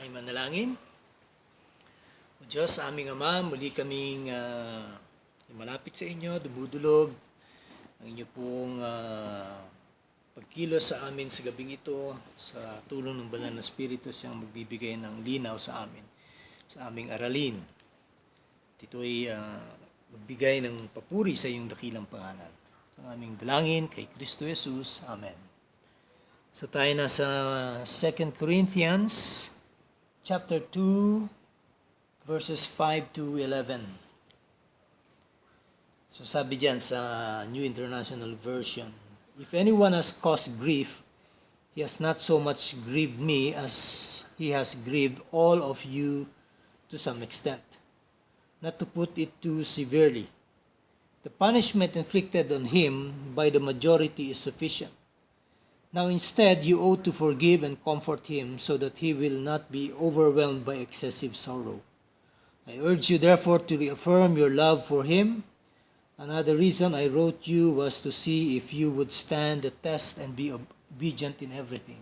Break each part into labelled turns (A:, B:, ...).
A: Ay manalangin. O Diyos, aming Ama, muli kaming malapit sa inyo, dumudulog ang inyo pong pagkilos sa amin sa gabing ito, sa tulong ng banal na Espiritu siyang magbibigay ng linaw sa amin, sa aming aralin. Ito'y magbigay ng papuri sa iyong dakilang pangalan. Ang aming dalangin kay Kristo Jesus. Amen. So tayo na sa 2 Corinthians chapter 2, verses 5 to 11. So sabi diyan sa New International Version, if anyone has caused grief, he has not so much grieved me as he has grieved all of you to some extent. Not to put it too severely, the punishment inflicted on him by the majority is sufficient. Now instead, you ought to forgive and comfort him so that he will not be overwhelmed by excessive sorrow. I urge you therefore to reaffirm your love for him. Another reason I wrote you was to see if you would stand the test and be obedient in everything.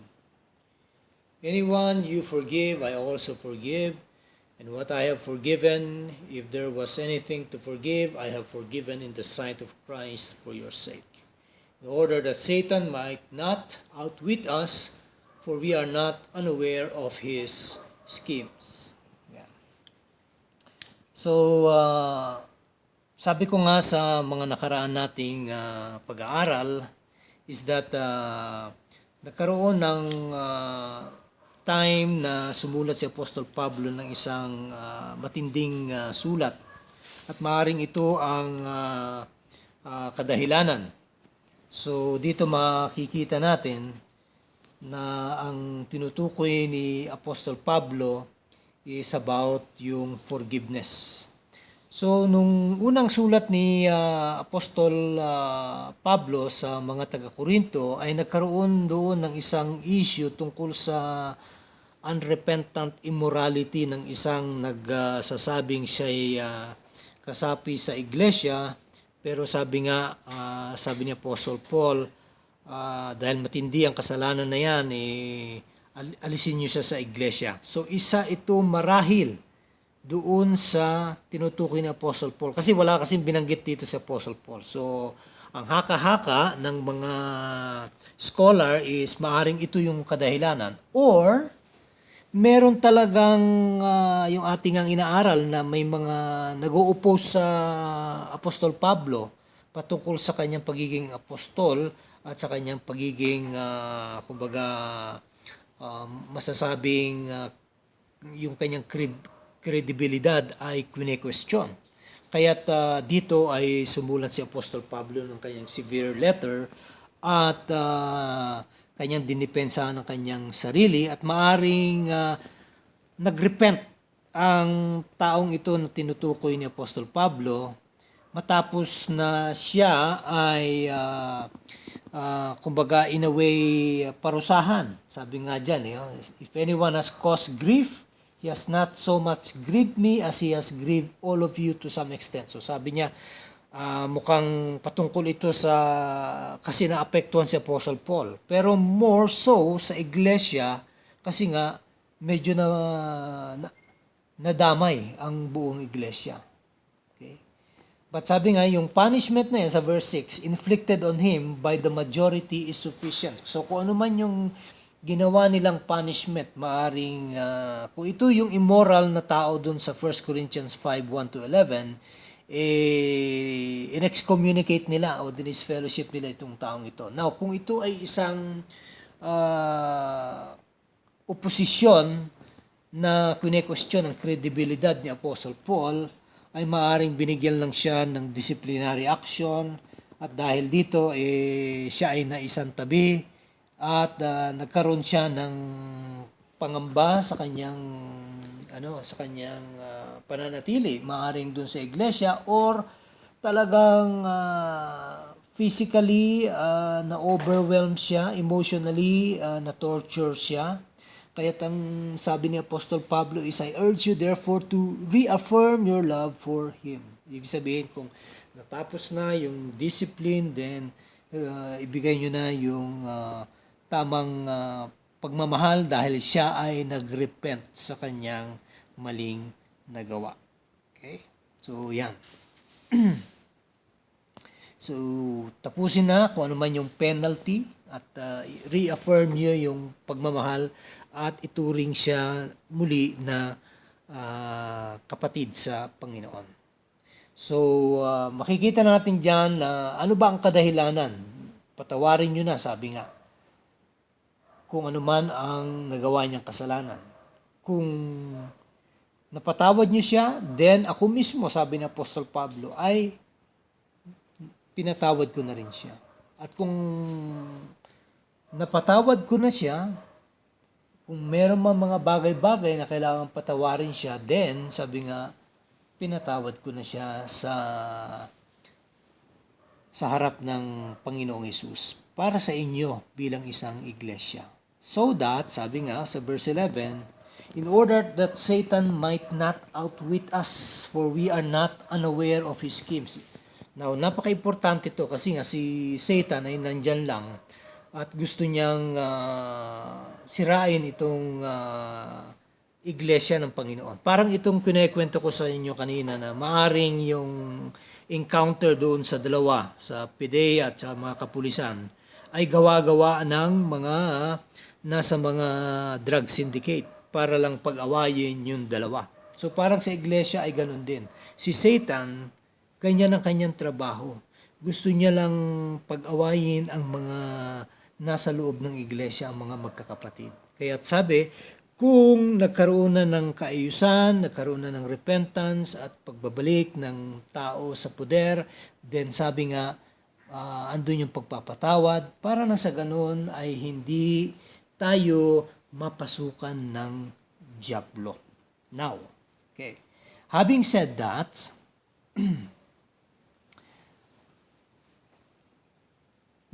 A: Anyone you forgive, I also forgive. And what I have forgiven, if there was anything to forgive, I have forgiven in the sight of Christ for your sake, in order that Satan might not outwit us, for we are not unaware of his schemes. Yeah. So, sabi ko nga sa mga nakaraan nating pag-aaral is that nagkaroon ng time na sumulat si Apostol Pablo ng isang matinding sulat at maaaring ito ang kadahilanan. So dito makikita natin na ang tinutukoy ni Apostol Pablo is about yung forgiveness. So nung unang sulat ni Apostol Pablo sa mga taga-Korinto ay nagkaroon doon ng isang issue tungkol sa unrepentant immorality ng isang nagsasabing siya'y kasapi sa iglesia, pero sabi ni Apostle Paul, dahil matindi ang kasalanan na yan, alisin niyo siya sa iglesia. So isa ito marahil doon sa tinutukoy ni Apostle Paul. Kasi wala kasing binanggit dito si Apostle Paul. So ang haka-haka ng mga scholar is maaring ito yung kadahilanan. Or meron talagang yung ating ang inaaral na may mga nag-o-oppose sa Apostol Pablo patungkol sa kanyang pagiging apostol at sa kanyang pagiging masasabing yung kanyang kredibilidad ay kine-question. Kaya't dito ay sumulat si Apostol Pablo ng kanyang severe letter at kanyang dinipensahan ng kanyang sarili at maaring nagrepent ang taong ito na tinutukoy ni Apostol Pablo matapos na siya ay kumbaga in a way parusahan. Sabi nga dyan, if anyone has caused grief, he has not so much grieved me as he has grieved all of you to some extent. So sabi niya, mukhang patungkol ito sa kasi naapektuhan si Apostle Paul. Pero more so sa iglesia kasi nga medyo nadamay ang buong iglesia. Okay? But sabi nga, yung punishment na yan sa verse 6, inflicted on him by the majority is sufficient. So kung ano man yung ginawa nilang punishment, maaring kung ito yung immoral na tao dun sa 1 Corinthians 5:1-11, in-excommunicate nila o dinisfellowship nila itong taong ito. Now, kung ito ay isang oposisyon na kine-question ang kredibilidad ni Apostle Paul, ay maaaring binigyan lang siya ng disciplinary action at dahil dito siya ay naisang tabi at nagkaroon siya ng pangamba sa kanyang pananatili, maaring dun sa iglesia or talagang physically na overwhelm siya, emotionally na torture siya. Kaya ang sabi ni Apostol Pablo is, I urge you therefore to reaffirm your love for him. Ibig sabihin, kung natapos na yung discipline, then ibigay nyo na yung tamang pagmamahal dahil siya ay nagrepent sa kanyang maling nagawa. Okay? So, yan. So, tapusin na kung ano man yung penalty at reaffirm niyo yung pagmamahal at ituring siya muli na kapatid sa Panginoon. So, makikita natin dyan na ano ba ang kadahilanan. Patawarin nyo na, sabi nga. Kung ano man ang nagawa niyang kasalanan. Kung napatawad niyo siya, then ako mismo, sabi ni Apostol Pablo, ay pinatawad ko na rin siya. At kung napatawad ko na siya, kung meron man mga bagay-bagay na kailangan patawarin siya, then, sabi nga, pinatawad ko na siya sa harap ng Panginoong Hesus para sa inyo bilang isang iglesia. So that, sabi nga sa verse 11, in order that Satan might not outwit us, for we are not unaware of his schemes. Now, napaka-importante to kasi nga si Satan ay nandyan lang at gusto niyang sirain itong iglesia ng Panginoon. Parang itong kinekwento ko sa inyo kanina na maaring yung encounter doon sa dalawa, sa PIDEA at sa mga kapulisan, ay gawa-gawa ng mga nasa mga drug syndicate para lang pag-awayin yung dalawa. So parang sa iglesia ay ganun din. Si Satan, kanya ng kanyang trabaho. Gusto niya lang pag-awayin ang mga nasa loob ng iglesia, ang mga magkakapatid. Kaya sabi, kung nagkaroon na ng kaayusan, nagkaroon na ng repentance at pagbabalik ng tao sa poder, then sabi nga, andun yung pagpapatawad para na sa ganun ay hindi tayo mapasukan ng diablo. Now, okay. Having said that,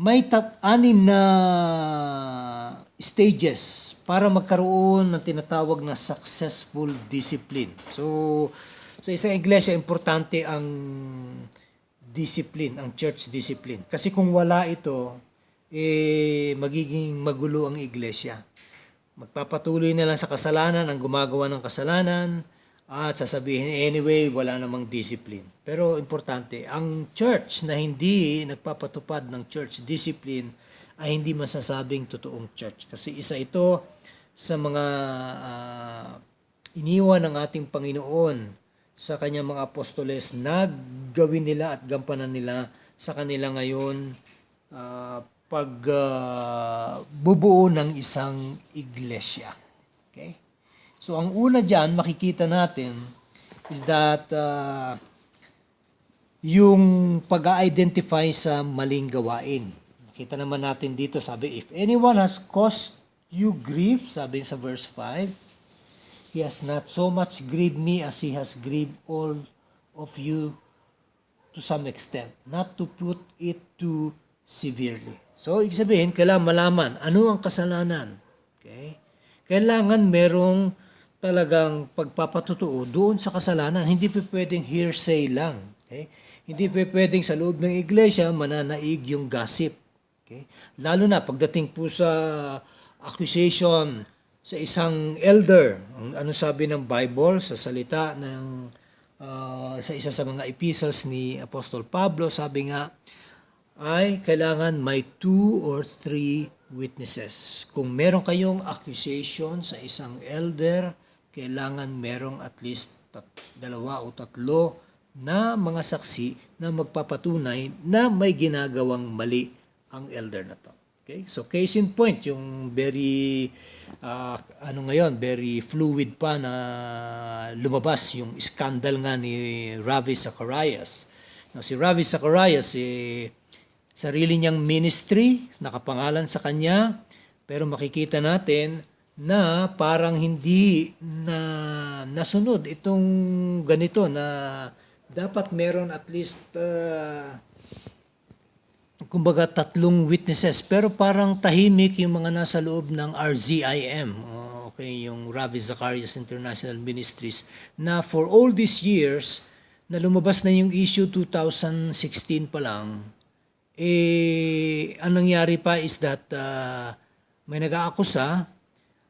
A: may anim na stages para magkaroon ng tinatawag na successful discipline. So, sa isang iglesia, importante ang discipline, ang church discipline. Kasi kung wala ito, magiging magulo ang iglesia. Magpapatuloy na lang sa kasalanan, ang gumagawa ng kasalanan, at sasabihin, anyway, wala namang discipline. Pero importante, ang church na hindi nagpapatupad ng church discipline ay hindi masasabing totoong church. Kasi isa ito sa mga iniwan ng ating Panginoon sa kanyang mga apostoles na gawin nila at gampanan nila sa kanila ngayon pagbubuo ng isang iglesia. Okay? So, ang una dyan, makikita natin is that yung pag-identify sa maling gawain. Nakita naman natin dito, sabi, if anyone has caused you grief, sabi sa verse 5, he has not so much grieved me as he has grieved all of you to some extent, not to put it too severely. So, ibig sabihin, kailangan malaman ano ang kasalanan. Okay? Kailangan merong talagang pagpapatutuo doon sa kasalanan. Hindi pa pwedeng hearsay lang. Okay? Hindi pa pwedeng sa loob ng iglesia mananaig yung gossip. Okay? Lalo na pagdating po sa accusation sa isang elder. Ano sabi ng Bible sa salita ng sa isa sa mga epistles ni Apostol Pablo, sabi nga ay kailangan may 2 or 3 witnesses. Kung meron kayong accusation sa isang elder, kailangan merong at least 2 o 3 na mga saksi na magpapatunay na may ginagawang mali ang elder na to. Okay? So case in point, yung very very fluid pa na lumabas yung scandal nga ni Ravi Zacharias. Now, si Ravi Zacharias sarili niyang ministry, nakapangalan sa kanya, pero makikita natin na parang hindi na nasunod itong ganito na dapat meron at least kumbaga 3 witnesses, pero parang tahimik yung mga nasa loob ng RZIM, okay, yung Ravi Zacharias International Ministries, na for all these years na lumabas na yung issue 2016 pa lang, ang nangyari pa is that may nag-aakusa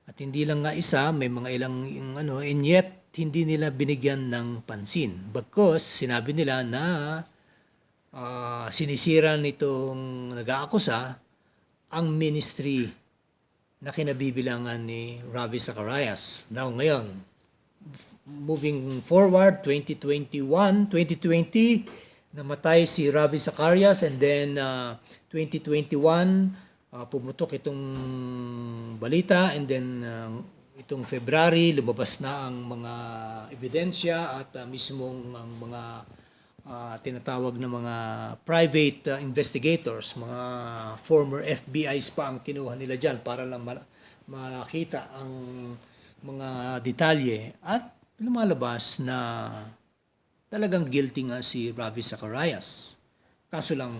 A: At hindi lang nga isa, may mga ilang and yet hindi nila binigyan ng pansin. Bagkus sinabi nila na sinisira nitong nag-aakusa ang ministry na kinabibilangan ni Ravi Zacharias. Now ngayon, moving forward, 2020, namatay si Ravi Zacharias, and then 2021, pumutok itong balita, and then itong February, lumabas na ang mga ebidensya at mismong ang mga tinatawag na mga private investigators, mga former FBI's pa ang kinuha nila dyan para lang makita ang mga detalye, at lumalabas na talagang guilty nga si Ravi Zacharias. Kaso lang,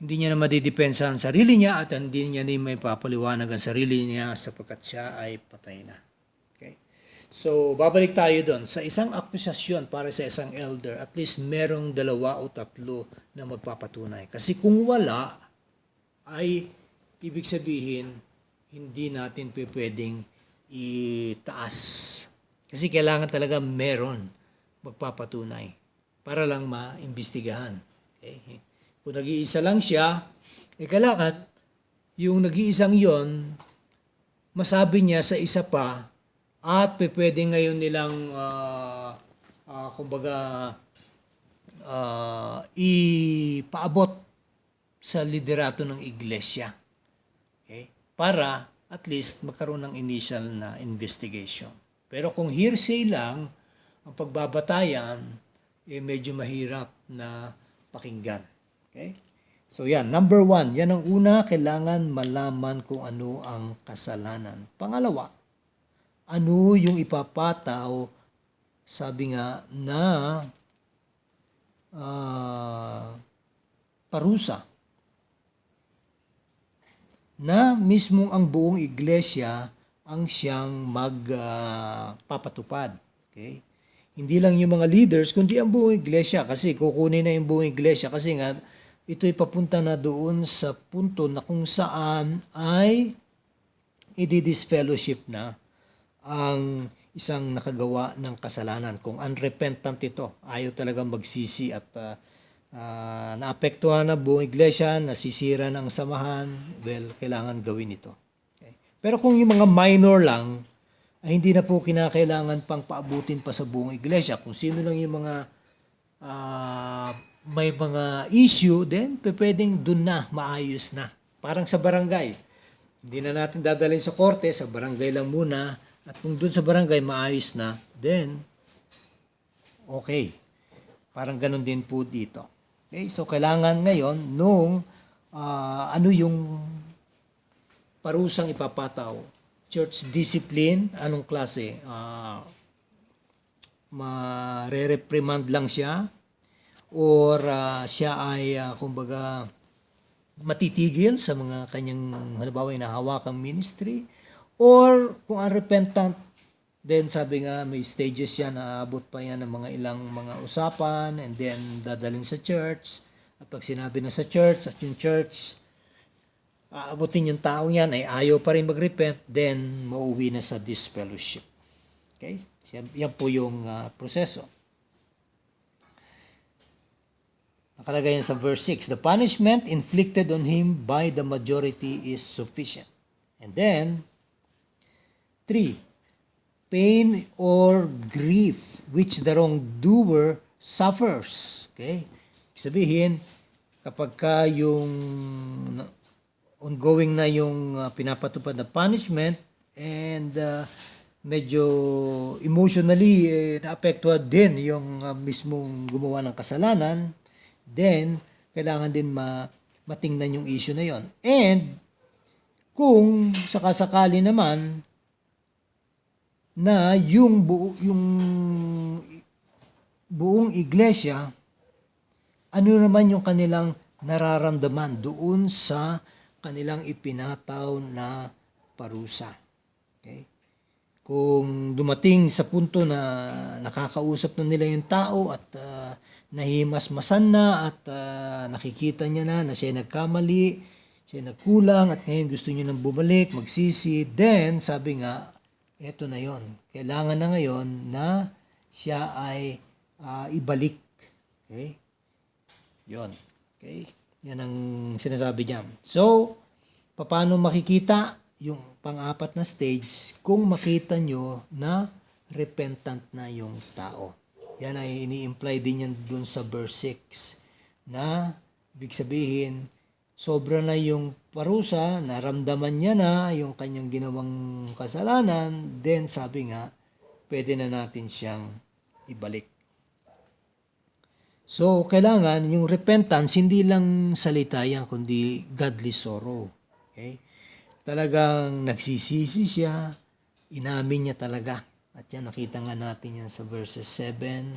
A: hindi niya na madidepensa ang sarili niya at hindi niya na may papaliwanag ang sarili niya sapagkat siya ay patay na. Okay? So, babalik tayo doon. Sa isang akusasyon para sa isang elder, at least merong 2 o 3 na magpapatunay. Kasi kung wala, ay ibig sabihin, hindi natin pwedeng itaas. Kasi kailangan talaga meron magpapatunay para lang maimbestigahan. Okay? Kung nag-iisa lang siya, kailangan yung nag-iisang yon masabi niya sa isa pa at pwede ngayon nilang ipaabot sa liderato ng iglesia. Okay? Para at least magkaroon ng initial na investigation. Pero kung hearsay lang ang pagbabatayan, medyo mahirap na pakinggan. Okay? So yan, number 1, yan ang una, kailangan malaman kung ano ang kasalanan. Pangalawa, ano yung ipapataw, sabi nga na parusa na mismong ang buong iglesia ang siyang magpapatupad. Okay? Hindi lang yung mga leaders, kundi ang buong iglesia, kasi kukunin na yung buong iglesia kasi nga ito'y papunta na doon sa punto na kung saan ay i-disfellowship na ang isang nakagawa ng kasalanan. Kung unrepentant ito, ayaw talagang magsisi at naapektuhan na buong iglesia, nasisira ng samahan, well, kailangan gawin ito. Okay? Pero kung yung mga minor lang, ay hindi na po kinakailangan pang paabutin pa sa buong iglesia. Kung sino lang yung mga may mga issue, then pwedeng dun na, maayos na. Parang sa barangay. Hindi na natin dadalhin sa korte, sa barangay lang muna. At kung dun sa barangay maayos na, then okay. Parang ganun din po dito. Okay, so kailangan ngayon nung ano yung parusang ipapataw. Church discipline, anong klase? Mare-reprimand lang siya or siya ay kumbaga matitigil sa mga kanyang halimbawa inahawakang ministry, or kung unrepentant, then sabi nga may stages yan, naabot pa yan ng mga ilang mga usapan, and then dadalhin sa church. At pag sinabi na sa church at yung church aabutin yung taong yan ay ayaw pa rin mag-repent, then mauwi na sa disfellowship. Okay? Yan po yung proseso. Nakalagay yan sa verse 6. The punishment inflicted on him by the majority is sufficient. And then 3. Pain or grief which the wrongdoer suffers. Okay? Sabihin, kapag ka yung ongoing na yung pinapatupad na punishment and medyo emotionally naapektuhan din yung mismong gumawa ng kasalanan, then kailangan din matingnan yung issue na yon. And kung sakasakali naman na yung buong iglesia, ano naman yung kanilang nararamdaman doon sa kanilang ipinataw na parusa. Okay? Kung dumating sa punto na nakakausap na nila yung tao at nahimasmasan na at nakikita niya na siya nagkamali, Siya nagkulang at ngayon gusto niyo nang bumalik, magsisi. Then, sabi nga, eto na yon. Kailangan na ngayon na siya ay ibalik. Okay? Yon. Okay? Yan ang sinasabi niya. So, paano makikita yung pang-apat na stage kung makita nyo na repentant na yung tao. Yan ay ini-imply din yan dun sa verse 6 na ibig sabihin sobra na yung parusa, naramdaman niya na yung kanyang ginawang kasalanan, then sabi nga, pwede na natin siyang ibalik. So, kailangan yung repentance, hindi lang salita yan, kundi godly sorrow. Okay? Talagang nagsisisi siya, inamin niya talaga. At yan, nakita nga natin yan sa verses 7.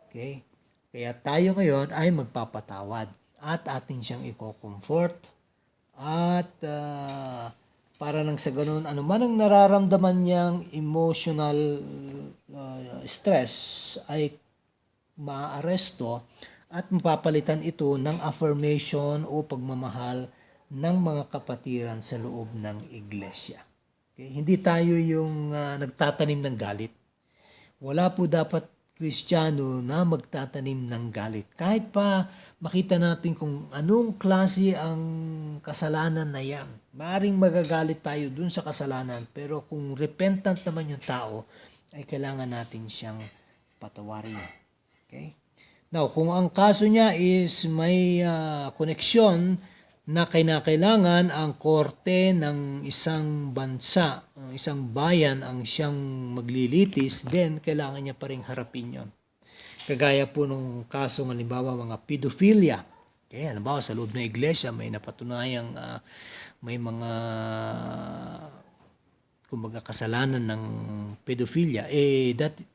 A: Okay? Kaya tayo ngayon ay magpapatawad at atin siyang i-comfort. At para nang sa ganun, ano man ang nararamdaman niyang emotional stress ay maaaresto at mapapalitan ito ng affirmation o pagmamahal ng mga kapatiran sa loob ng iglesia. Okay? Hindi tayo yung nagtatanim ng galit. Wala po dapat Kristiyano na magtatanim ng galit. Kahit pa makita natin kung anong klase ang kasalanan na yan. Maaring magagalit tayo dun sa kasalanan, pero kung repentant naman yung tao, ay kailangan natin siyang patawarin. Okay? Now, kung ang kaso niya is may koneksyon na kinakailangan ang korte ng isang bansa, isang bayan ang siyang maglilitis, then kailangan niya pa rin harapin yon. Kagaya po nung kaso ng halimbawa mga pedophilia. Okay, halimbawa sa loob ng iglesia may napatunayang may mga kumbaga kasalanan ng pedophilia,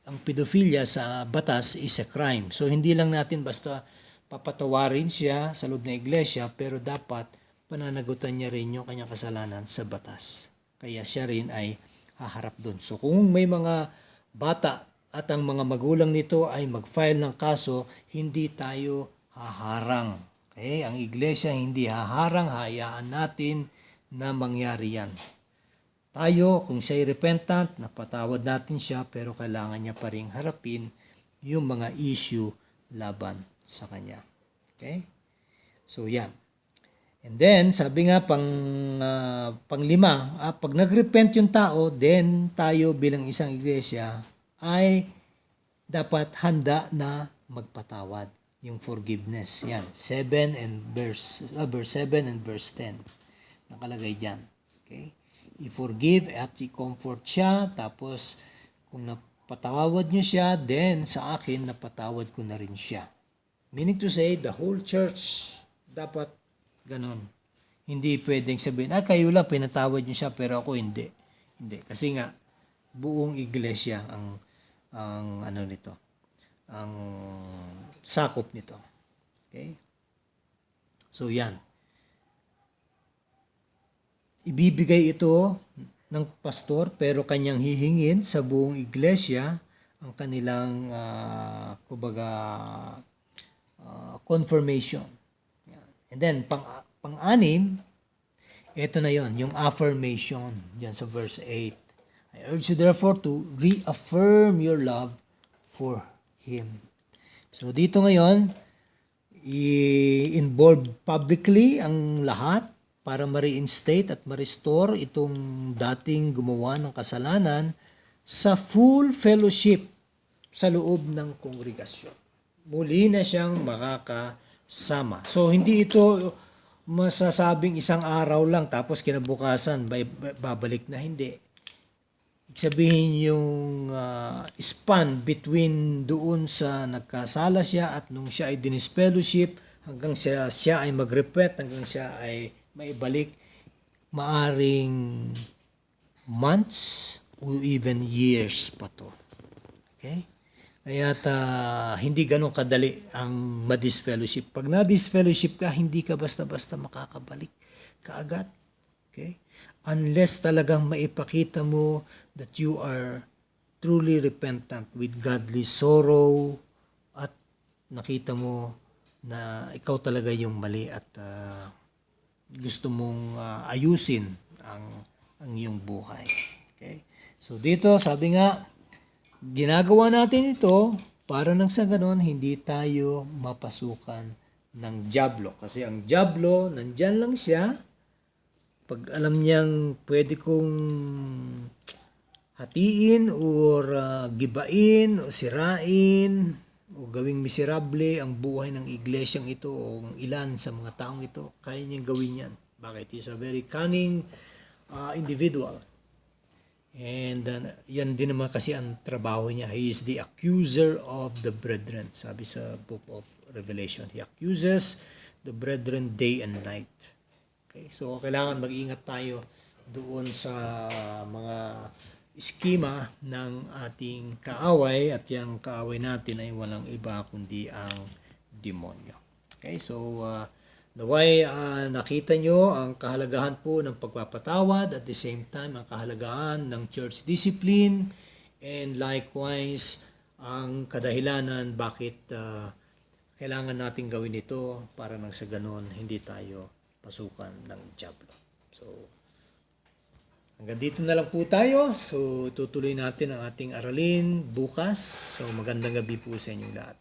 A: ang pedophilia sa batas is a crime. So hindi lang natin basta papatawarin siya sa loob ng iglesia, pero dapat pananagutan niya rin yung kanyang kasalanan sa batas. Kaya siya rin ay haharap doon. So kung may mga bata at ang mga magulang nito ay mag-file ng kaso, hindi tayo haharang. Okay? Ang iglesia hindi haharang, hayaan natin na mangyari yan. Tayo, kung siya'y repentant, napatawad natin siya, pero kailangan niya pa rin harapin yung mga issue laban sa kanya. Okay? So, yan. And then, sabi nga panglima, pag nag-repent yung tao, then tayo bilang isang iglesia ay dapat handa na magpatawad. Yung forgiveness. Yan. 7 and verse 7 and verse 10. Nakalagay dyan. Okay? I-forgive at i-comfort siya. Tapos, kung napatawad niyo siya, then sa akin, napatawad ko na rin siya. Meaning to say, the whole church dapat ganon. Hindi pwedeng sabihin, kayo lang pinatawad niyo siya, pero ako hindi. Hindi. Kasi nga, buong iglesia ang ano nito, ang sakop nito. Okay? So, yan. Ibibigay ito ng pastor, pero kanyang hihingin sa buong iglesia ang kanilang confirmation. And then, pang-anim, ito na yon, yung affirmation, dyan sa verse 8. I urge you therefore to reaffirm your love for Him. So, dito ngayon, i-involve publicly ang lahat para ma-reinstate at ma-restore itong dating gumawa ng kasalanan sa full fellowship sa loob ng kongregasyon. Muli na siyang makakasama. So, hindi ito masasabing isang araw lang tapos kinabukasan babalik na, hindi. Ibig sabihin yung span between doon sa nagkasala siya at nung siya ay dinisfellowship hanggang siya ay mag-repent, hanggang siya ay maibalik, maaring months or even years pa to. Okay? Kaya hindi ganun kadali ang ma-disfellowship. Pag na-disfellowship ka, hindi ka basta-basta makakabalik kaagad. Okay? Unless talagang maipakita mo that you are truly repentant with godly sorrow at nakita mo na ikaw talaga yung mali at gusto mong ayusin ang iyong buhay. Okay? So dito, sabi nga, ginagawa natin ito para nang sa ganon hindi tayo mapasukan ng dyablo. Kasi ang dyablo, nandyan lang siya. Pag alam niyang pwede kong hatiin or gibain o sirain o gawing miserable ang buhay ng iglesyang ito o ilan sa mga taong ito, kaya niyang gawin yan. Bakit? He's a very cunning individual. And yan din naman kasi ang trabaho niya. He is the accuser of the brethren. Sabi sa book of Revelation, he accuses the brethren day and night. Okay, so kailangan mag-ingat tayo doon sa mga eskema ng ating kaaway, at yung kaaway natin ay walang iba kundi ang demonyo. Okay, so naway nakita nyo ang kahalagahan po ng pagpapatawad, at the same time ang kahalagahan ng church discipline, and likewise ang kadahilanan bakit kailangan natin gawin ito para nang sa ganon hindi tayo pasukan ng dyablo. So hanggang dito na lang po tayo. So tutuloy natin ang ating aralin bukas. So magandang gabi po sa inyong lahat.